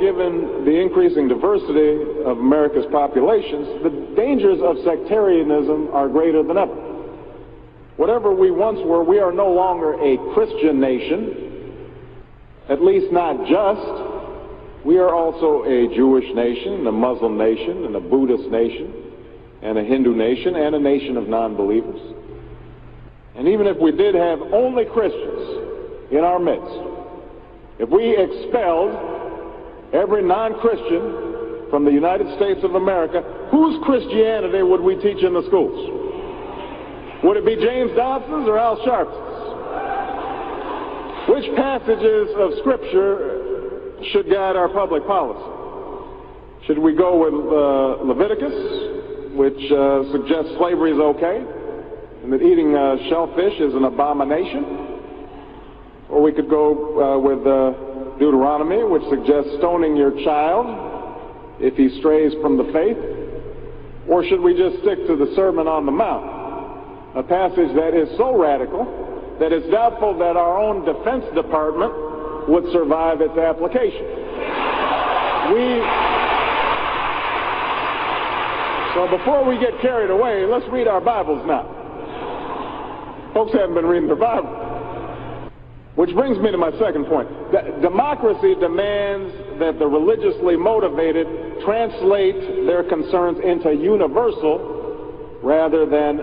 Given the increasing diversity of America's populations, the dangers of sectarianism are greater than ever. Whatever we once were, we are no longer a Christian nation, at least not just. We are also a Jewish nation, a Muslim nation, and a Buddhist nation, and a Hindu nation, and a nation of non-believers. And even if we did have only Christians in our midst, if we expelled every non-Christian from the United States of America, whose Christianity would we teach in the schools? Would it be James Dobson's or Al Sharpton's? Which passages of Scripture should guide our public policy? Should we go with Leviticus, which suggests slavery is okay, and that eating shellfish is an abomination? Or we could go with Deuteronomy, which suggests stoning your child if he strays from the faith? Or should we just stick to the Sermon on the Mount, a passage that is so radical that it's doubtful that our own Defense Department would survive its application? So before we get carried away, let's read our Bibles now. Folks haven't been reading their Bible. Which brings me to my second point. Democracy demands that the religiously motivated translate their concerns into universal rather than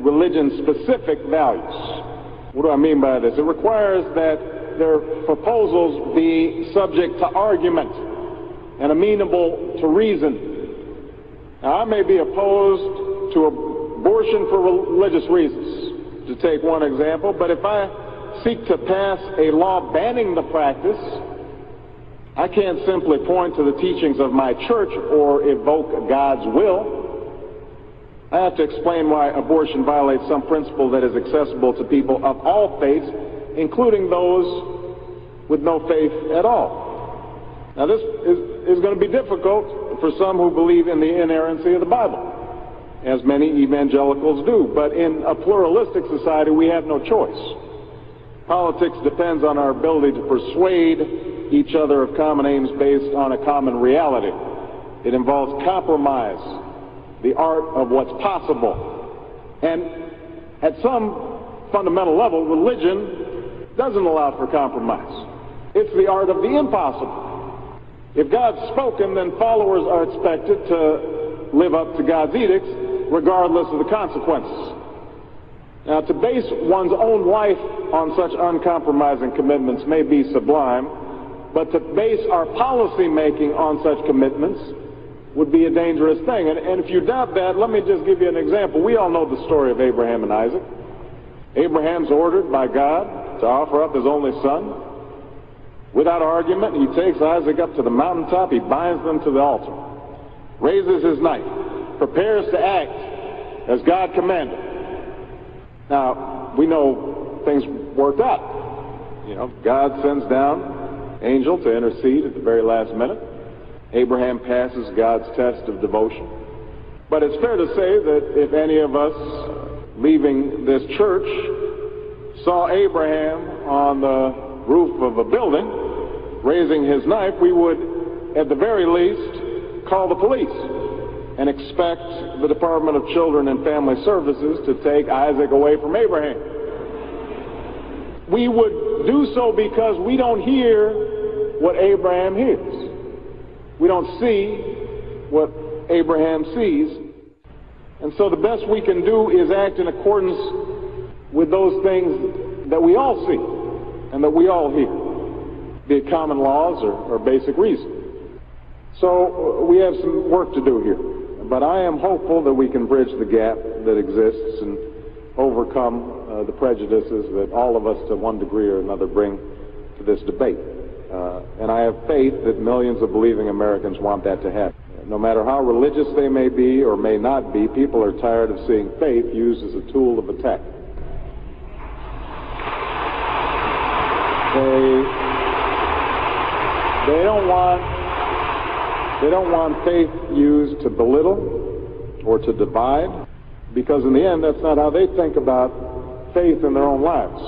religion-specific values. What do I mean by this? It requires that their proposals be subject to argument and amenable to reason. Now, I may be opposed to abortion for religious reasons, to take one example, but if I seek to pass a law banning the practice, I can't simply point to the teachings of my church or evoke God's will. I have to explain why abortion violates some principle that is accessible to people of all faiths, including those with no faith at all. Now, this is going to be difficult for some who believe in the inerrancy of the Bible, as many evangelicals do. But in a pluralistic society, we have no choice. Politics depends on our ability to persuade each other of common aims based on a common reality. It involves compromise, the art of what's possible. And at some fundamental level, religion doesn't allow for compromise. It's the art of the impossible. If God's spoken, then followers are expected to live up to God's edicts, regardless of the consequences. Now, to base one's own life on such uncompromising commitments may be sublime, but to base our policy making on such commitments would be a dangerous thing. And if you doubt that, let me just give you an example. We all know the story of Abraham and Isaac. Abraham's ordered by God to offer up his only son. Without argument, he takes Isaac up to the mountaintop, he binds them to the altar, raises his knife, prepares to act as God commanded. Now, we know things worked out. You know, God sends down an angel to intercede at the very last minute. Abraham passes God's test of devotion. But it's fair to say that if any of us leaving this church saw Abraham on the roof of a building raising his knife, we would, at the very least, call the police and expect the Department of Children and Family Services to take Isaac away from Abraham. We would do so because we don't hear what Abraham hears. We don't see what Abraham sees. And so the best we can do is act in accordance with those things that we all see and that we all hear, be it common laws or basic reason. So we have some work to do here. But I am hopeful that we can bridge the gap that exists and overcome the prejudices that all of us to one degree or another bring to this debate. And I have faith that millions of believing Americans want that to happen. No matter how religious they may be or may not be, people are tired of seeing faith used as a tool of attack. They don't want faith used to belittle or to divide, because in the end, that's not how they think about faith in their own lives.